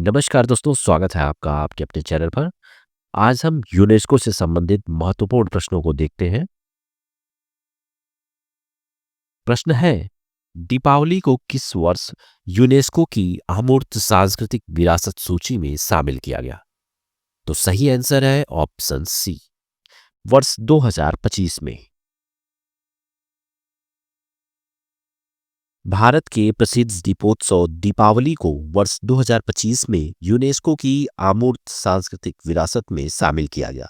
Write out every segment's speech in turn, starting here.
नमस्कार दोस्तों, स्वागत है आपका आपके अपने चैनल पर। आज हम यूनेस्को से संबंधित महत्वपूर्ण प्रश्नों को देखते हैं। प्रश्न है, दीपावली को किस वर्ष यूनेस्को की अमूर्त सांस्कृतिक विरासत सूची में शामिल किया गया? तो सही आंसर है ऑप्शन सी, वर्ष 2025 में। भारत के प्रसिद्ध दीपोत्सव दीपावली को वर्ष 2025 में यूनेस्को की अमूर्त सांस्कृतिक विरासत में शामिल किया गया।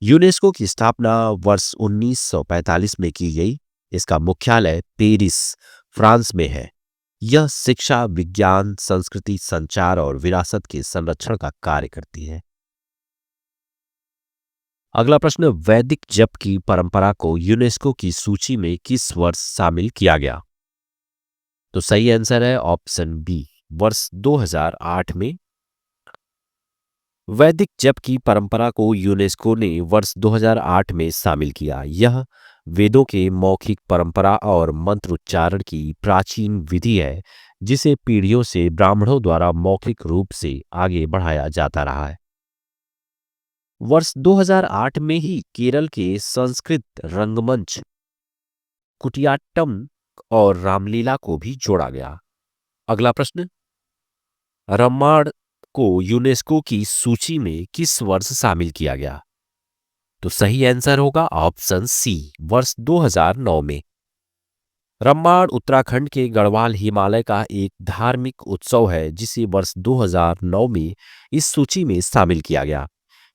यूनेस्को की स्थापना वर्ष 1945 में की गई। इसका मुख्यालय पेरिस, फ्रांस में है। यह शिक्षा, विज्ञान, संस्कृति, संचार और विरासत के संरक्षण का कार्य करती है। अगला प्रश्न, वैदिक जप की परंपरा को यूनेस्को की सूची में किस वर्ष शामिल किया गया? तो सही आंसर है ऑप्शन बी, वर्ष 2008 में। वैदिक जप की परंपरा को यूनेस्को ने वर्ष 2008 में शामिल किया। यह वेदों के मौखिक परंपरा और मंत्रोच्चारण की प्राचीन विधि है, जिसे पीढ़ियों से ब्राह्मणों द्वारा मौखिक रूप से आगे बढ़ाया जाता रहा है। वर्ष 2008 में ही केरल के संस्कृत रंगमंच कुटियाट्टम और रामलीला को भी जोड़ा गया। अगला प्रश्न, रामायण को यूनेस्को की सूची में किस वर्ष शामिल किया गया? तो सही आंसर होगा ऑप्शन सी, वर्ष 2009 में। रामायण उत्तराखंड के गढ़वाल हिमालय का एक धार्मिक उत्सव है, जिसे वर्ष 2009 में इस सूची में शामिल किया गया।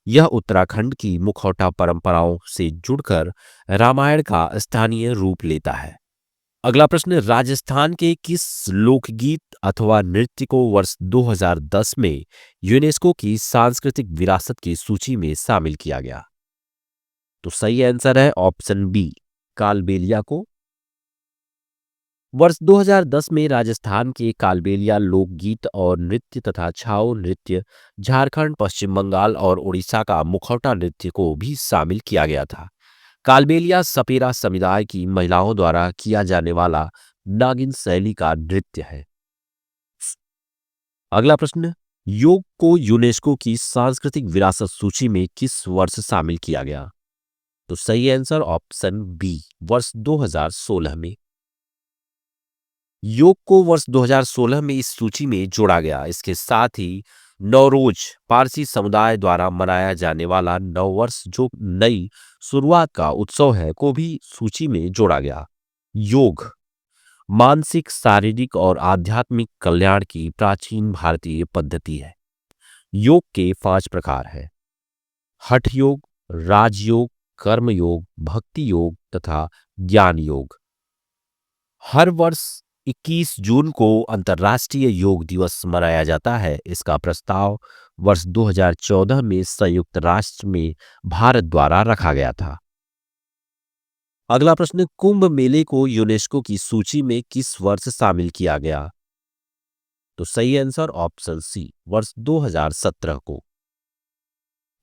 यह उत्तराखंड की मुखौटा परंपराओं से जुड़कर रामायण का स्थानीय रूप लेता है। अगला प्रश्न, राजस्थान के किस लोकगीत अथवा नृत्य को वर्ष 2010 में यूनेस्को की सांस्कृतिक विरासत की सूची में शामिल किया गया? तो सही आंसर है ऑप्शन बी, कालबेलिया को। वर्ष 2010 में राजस्थान के कालबेलिया लोकगीत और नृत्य तथा छाऊ नृत्य, झारखंड, पश्चिम बंगाल और उड़ीसा का मुखौटा नृत्य को भी शामिल किया गया था। कालबेलिया सपेरा समुदाय की महिलाओं द्वारा किया जाने वाला नागिन शैली का नृत्य है। अगला प्रश्न, योग को यूनेस्को की सांस्कृतिक विरासत सूची में किस वर्ष शामिल किया गया? तो सही आंसर ऑप्शन बी, वर्ष 2016 में। योग को वर्ष 2016 में इस सूची में जोड़ा गया। इसके साथ ही नवरोज, पारसी समुदाय द्वारा मनाया जाने वाला नववर्ष, जो नई शुरुआत का उत्सव है, को भी सूची में जोड़ा गया। योग मानसिक, शारीरिक और आध्यात्मिक कल्याण की प्राचीन भारतीय पद्धति है। योग के 5 प्रकार हैं: हठ योग, राजयोग, कर्म योग, भक्ति योग तथा ज्ञान योग। हर वर्ष 21 जून को अंतर्राष्ट्रीय योग दिवस मनाया जाता है। इसका प्रस्ताव वर्ष 2014 में संयुक्त राष्ट्र में भारत द्वारा रखा गया था। अगला प्रश्न, कुंभ मेले को यूनेस्को की सूची में किस वर्ष शामिल किया गया? तो सही आंसर ऑप्शन सी, वर्ष 2017 को।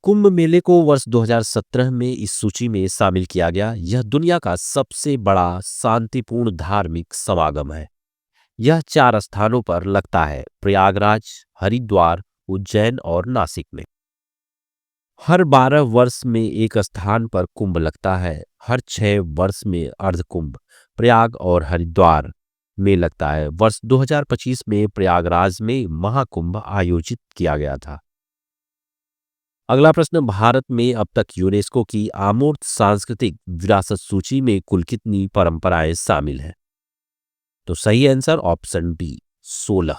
कुंभ मेले को वर्ष 2017 में इस सूची में शामिल किया गया। यह दुनिया का सबसे बड़ा शांतिपूर्ण धार्मिक समागम है। यह 4 स्थानों पर लगता है: प्रयागराज, हरिद्वार, उज्जैन और नासिक में। हर 12 वर्ष में एक स्थान पर कुंभ लगता है। हर 6 वर्ष में अर्ध कुंभ प्रयाग और हरिद्वार में लगता है। वर्ष 2025 में प्रयागराज में महाकुंभ आयोजित किया गया था। अगला प्रश्न, भारत में अब तक यूनेस्को की अमूर्त सांस्कृतिक विरासत सूची में कुल कितनी परंपराएं शामिल हैं? तो सही आंसर ऑप्शन बी, 16।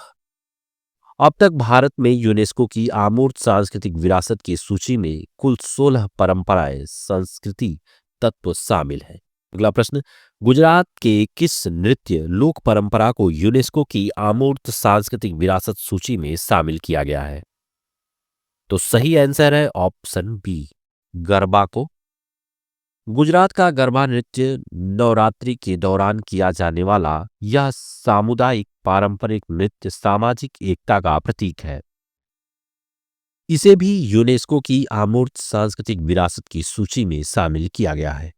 अब तक भारत में यूनेस्को की अमूर्त सांस्कृतिक विरासत की सूची में कुल 16 परंपराएं, संस्कृति तत्व शामिल हैं। अगला प्रश्न, गुजरात के किस नृत्य लोक परंपरा को यूनेस्को की अमूर्त सांस्कृतिक विरासत सूची में शामिल किया गया है? तो सही आंसर है ऑप्शन बी, गरबा को। गुजरात का गरबा नृत्य नवरात्रि के दौरान किया जाने वाला यह सामुदायिक पारंपरिक नृत्य सामाजिक एकता का प्रतीक है। इसे भी यूनेस्को की अमूर्त सांस्कृतिक विरासत की सूची में शामिल किया गया है।